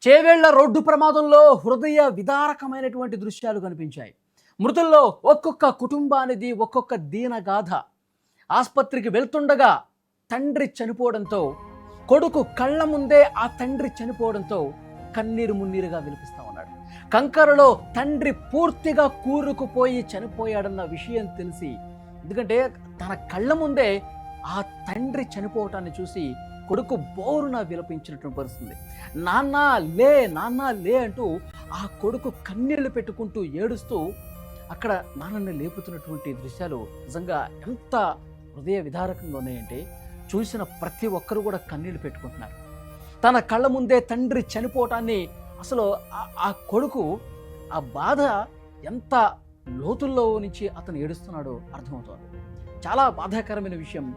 Chevella road ప్రమాదంలో హృదయ విదారకమైనటువంటి దృశ్యాలు కనిపించాయి. మృతుల్లో ఒక్కొక్క కుటుంబానిది ఒక్కొక్క దీనగాథ. ఆసుపత్రికి వెళ్తుండగా తండ్రి చనిపోవడంతో, కొడుకు కళ్ళ ముందే ఆ తండ్రి చనిపోవడంతో కన్నీరు మున్నీరుగా వినిపిస్తా ఉన్నాడు. కంకరలో తండ్రి పూర్తిగా కూరుకుపోయి చనిపోయాడన్న విషయం తెలిసి, ఎందుకంటే తన కళ్ళ ముందే ఆ తండ్రి చనిపోవటాన్ని చూసి కొడుకు బోరున విలపించినటువంటి పరిస్థితి. నాన్న లే, నాన్న లే అంటూ ఆ కొడుకు కన్నీళ్లు పెట్టుకుంటూ ఏడుస్తూ అక్కడ నాన్నని లేపుతున్నటువంటి దృశ్యాలు నిజంగా ఎంత హృదయ విదారకంగా ఉన్నాయంటే చూసిన ప్రతి ఒక్కరు కూడా కన్నీళ్లు పెట్టుకుంటున్నారు. తన కళ్ళ ముందే తండ్రి చనిపోవటాన్ని అసలు ఆ కొడుకు ఆ బాధ ఎంత లోతుల్లో నుంచి అతను ఏడుస్తున్నాడో అర్థమవుతోంది. చాలా బాధాకరమైన విషయం.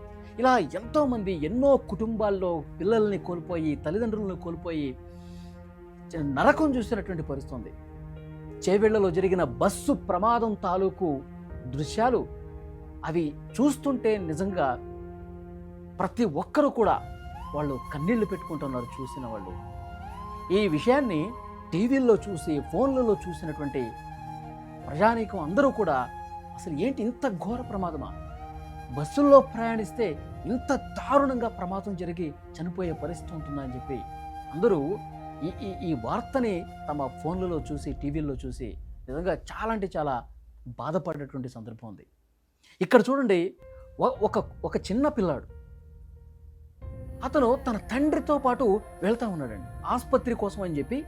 ఇలా ఎంతోమంది ఎన్నో కుటుంబాల్లో పిల్లల్ని కోల్పోయి, తల్లిదండ్రులను కోల్పోయి నరకం చూసినటువంటి పరిస్థితి ఉంది. చేవెళ్లలో జరిగిన బస్సు ప్రమాదం తాలూకు దృశ్యాలు అవి చూస్తుంటే నిజంగా ప్రతి ఒక్కరూ కూడా వాళ్ళు కన్నీళ్లు పెట్టుకుంటున్నారు చూసిన వాళ్ళు. ఈ విషయాన్ని టీవీల్లో చూసి, ఫోన్లలో చూసినటువంటి ప్రజానీకం అందరూ కూడా అసలు ఏంటి ఇంత ఘోర ప్రమాదమా, బస్సుల్లో ప్రయాణిస్తే ఇంత దారుణంగా ప్రమాదం జరిగి చనిపోయే పరిస్థితి ఉంటుందా అని చెప్పి అందరూ ఈ వార్తని తమ ఫోన్లలో చూసి, టీవీల్లో చూసి నిజంగా చాలా అంటే చాలా బాధపడేటువంటి సందర్భం ఉంది. ఇక్కడ చూడండి, ఒక చిన్న పిల్లాడు అతను తన తండ్రితో పాటు వెళ్తూ ఉన్నాడండి ఆసుపత్రి కోసం అని చెప్పి.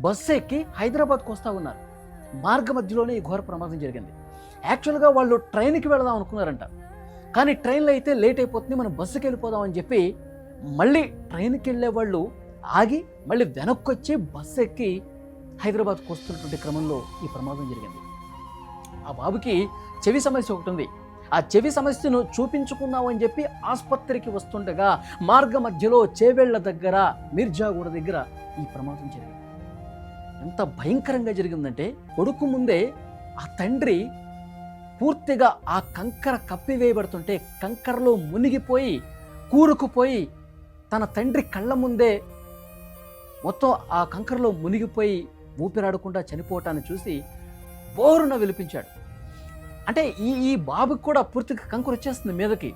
బస్సు ఎక్కి హైదరాబాద్కి వస్తూ ఉన్నారు. మార్గ మధ్యలోనే ఈ ఘోర ప్రమాదం జరిగింది. యాక్చువల్గా వాళ్ళు ట్రైన్కి వెళదాం అనుకున్నారంట, కానీ ట్రైన్లో అయితే లేట్ అయిపోతుంది, మనం బస్సుకి వెళ్ళిపోదాం అని చెప్పి మళ్ళీ ట్రైన్కి వెళ్ళే వాళ్ళు ఆగి మళ్ళీ వెనక్కి వచ్చి బస్సు ఎక్కి హైదరాబాద్కి వస్తున్నటువంటి క్రమంలో ఈ ప్రమాదం జరిగింది. ఆ బాబుకి చెవి సమస్య ఒకటి ఉంది. ఆ చెవి సమస్యను చూపించుకుందామని చెప్పి ఆసుపత్రికి వస్తుండగా మార్గ మధ్యలో చేవేళ్ల దగ్గర, మిర్జాగూడ దగ్గర ఈ ప్రమాదం జరిగింది. ఎంత భయంకరంగా జరిగిందంటే కొడుకు ముందే ఆ తండ్రి పూర్తిగా ఆ కంకర కప్పివేయబడుతుంటే కంకరలో మునిగిపోయి కూరుకుపోయి తన తండ్రి కళ్ళ ముందే మొత్తం ఆ కంకరలో మునిగిపోయి ఊపిరాడకుండా చనిపోవటాన్ని చూసి బోరున విలిపించాడు. అంటే ఈ బాబుకి కూడా పూర్తిగా కంకర వచ్చేస్తుంది మీదకి.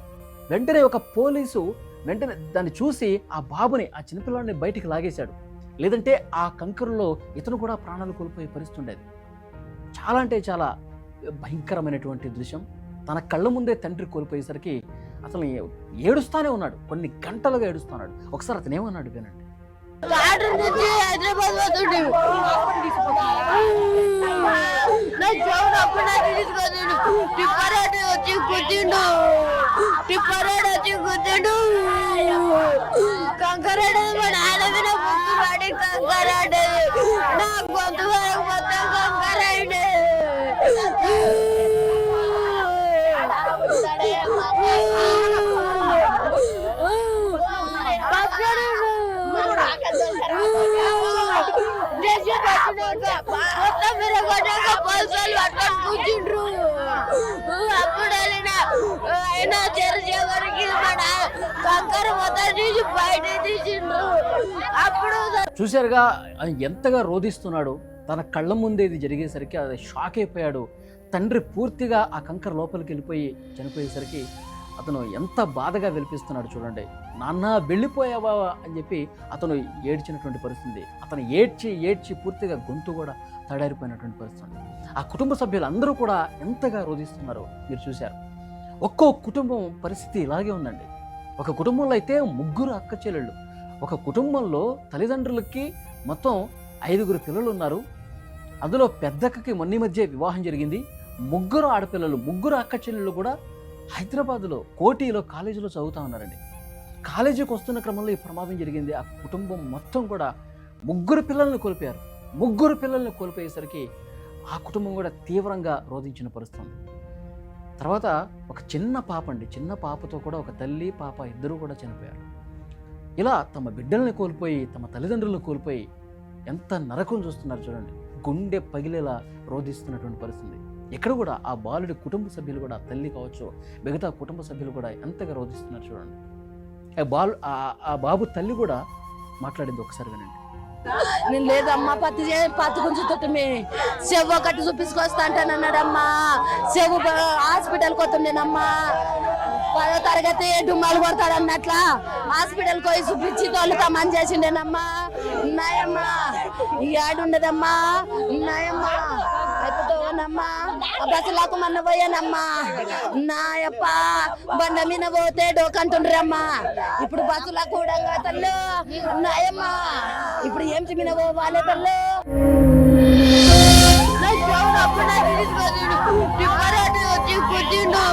వెంటనే ఒక పోలీసు వెంటనే దాన్ని చూసి ఆ బాబుని, ఆ చిన్నపిల్లాడిని బయటికి లాగేశాడు. లేదంటే ఆ కంకరలో ఇతను కూడా ప్రాణాలు కోల్పోయే పరిస్థితి ఉండేది. చాలా అంటే చాలా భయంకరమైనటువంటి దృశ్యం. తన కళ్ళ ముందే తండ్రి కోల్పోయేసరికి అతను ఏడుస్తానే ఉన్నాడు, కొన్ని గంటలుగా ఏడుస్తున్నాడు. ఒకసారి అతను ఏమన్నాడు వినండి. చూశారుగా ఎంతగా రోధిస్తున్నాడు. తన కళ్ళ ముందే ఇది జరిగేసరికి అది షాక్ అయిపోయాడు. తండ్రి పూర్తిగా ఆ కంకర లోపలికి వెళ్ళిపోయి చనిపోయేసరికి అతను ఎంత బాధగా విలిపిస్తున్నాడు చూడండి. నాన్న వెళ్ళిపోయావా అని చెప్పి అతను ఏడ్చినటువంటి పరిస్థితి. అతను ఏడ్చి పూర్తిగా గొంతు కూడా తడారిపోయినటువంటి పరిస్థితి. ఆ కుటుంబ సభ్యులు అందరూ కూడా ఎంతగా రోధిస్తున్నారో మీరు చూశారు. ఒక్కో కుటుంబం పరిస్థితి ఇలాగే ఉందండి. ఒక కుటుంబంలో అయితే 3 అక్క చెల్లెళ్ళు. ఒక కుటుంబంలో తల్లిదండ్రులకి మొత్తం 5 పిల్లలు ఉన్నారు. అందులో పెద్దక్కకి మొన్న మధ్య వివాహం జరిగింది. 3 ఆడపిల్లలు, 3 అక్క చెల్లెళ్ళు కూడా హైదరాబాద్లో కోటిలో కాలేజీలో చదువుతూ ఉన్నారండి. కాలేజీకి వస్తున్న క్రమంలో ఈ ప్రమాదం జరిగింది. ఆ కుటుంబం మొత్తం కూడా 3 పిల్లల్ని కోల్పోయారు. 3 పిల్లల్ని కోల్పోయేసరికి ఆ కుటుంబం కూడా తీవ్రంగా రోధించిన పరిస్థితి. తర్వాత ఒక చిన్న పాప అండి, చిన్న పాపతో కూడా ఒక తల్లి పాప ఇద్దరు కూడా చనిపోయారు. ఇలా తమ బిడ్డల్ని కోల్పోయి, తమ తల్లిదండ్రులను కోల్పోయి ఎంత నరకం చూస్తున్నారు చూడండి. గుండె పగిలేలా రోధిస్తున్నటువంటి పరిస్థితి. ఇక్కడ కూడా ఆ బాలుడి కుటుంబ సభ్యులు కూడా, తల్లి కావచ్చు మిగతా కుటుంబ సభ్యులు కూడా ఎంతగా రోధిస్తున్నారు చూడండి. ఆ బాబు తల్లి కూడా మాట్లాడింది, ఒకసారి వినండి. నేను లేదమ్మా పత్తి గుంజుతుంటే చెవు ఒకటి చూపించుకొస్తా అంటానన్నాడమ్మా. చెవు హాస్పిటల్కి వస్తుండేనమ్మా. 10వ తరగతి డుమ్మాలు కొడతాడు అన్నట్లా హాస్పిటల్కి పోయి చూపించి తోలుతామని చేసిండేనమ్మా. ఉన్నాయమ్మా ఈ ఆడు ఉండదమ్మా. ఉన్నాయమ్మా అయిపోతావనమ్మా. బస్సులకు మొన్న పోయానమ్మా. నాయప్ప బండ మీద పోతే డోకంటుండ్రమ్మా. ఇప్పుడు బస్సులకు కూడా తల్లు ఉన్నాయమ్మా. ఇప్పుడు ఏం చిమ్మిన పోవాలి తల్లు. వచ్చి కూర్చుండు